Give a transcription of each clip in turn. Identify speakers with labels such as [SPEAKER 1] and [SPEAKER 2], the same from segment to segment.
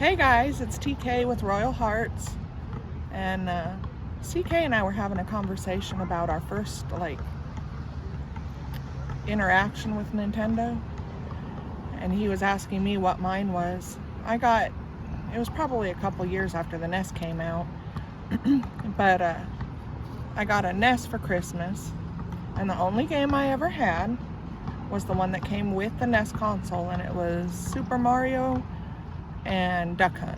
[SPEAKER 1] Hey guys, it's TK with Royal Hearts, and CK and I were having a conversation about our first interaction with Nintendo, and he was asking me what mine was. It was probably a couple years after the NES came out, but I got a NES for Christmas, and the only game I ever had was the one that came with the NES console, and it was Super Mario and Duck Hunt.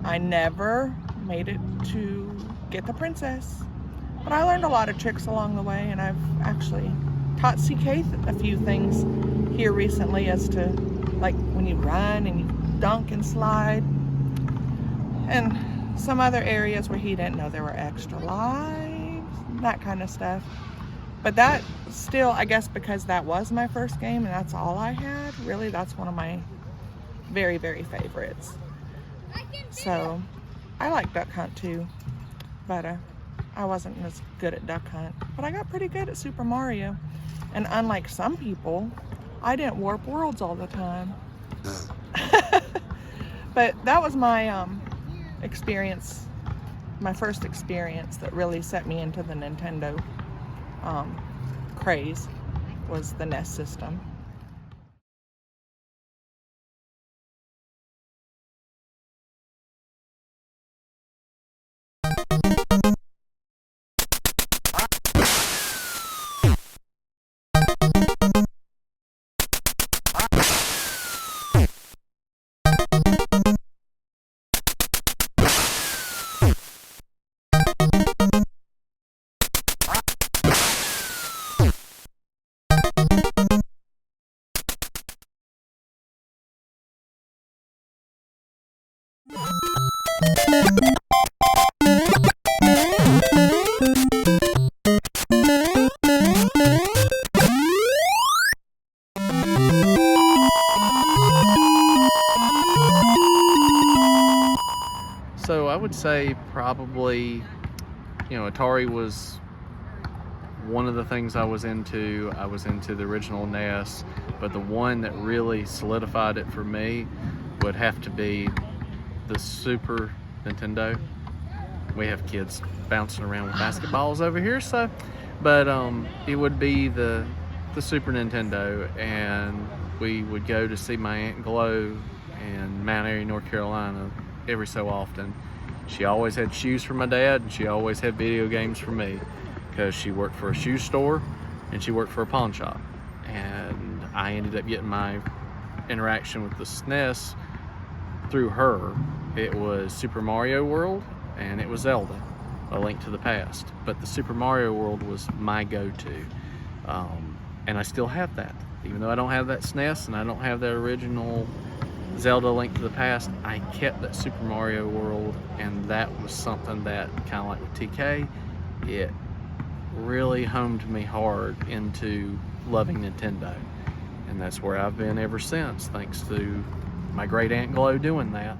[SPEAKER 1] I never made it to get the princess, but I learned a lot of tricks along the way, and I've actually taught CK a few things here recently as to like when you run and you dunk and slide, and some other areas where he didn't know there were extra lives, that kind of stuff. But that still, I guess because that was my first game and that's all I had, really that's one of my very, very favorites. So I like Duck Hunt too, but I wasn't as good at Duck Hunt, but I got pretty good at Super Mario. And unlike some people, I didn't warp worlds all the time. But that was my experience, my first experience that really set me into the Nintendo craze, was the NES system.
[SPEAKER 2] So I would say probably, Atari was one of the things I was into. I was into the original NES, but the one that really solidified it for me would have to be the Super Nintendo. We have kids bouncing around with basketballs over here, but it would be the Super Nintendo, and we would go to see my Aunt Glo in Mount Airy, North Carolina every so often. She always had shoes for my dad, and she always had video games for me, because she worked for a shoe store and she worked for a pawn shop. And I ended up getting my interaction with the SNES through her. It was Super Mario World and it was Zelda, A Link to the Past. But the Super Mario World was my go-to. And I still have that. Even though I don't have that SNES and I don't have that original Zelda Link to the Past, I kept that Super Mario World, and that was something that, kind of like with TK, it really homed me hard into loving Nintendo. And that's where I've been ever since, thanks to my great Aunt Glo doing that.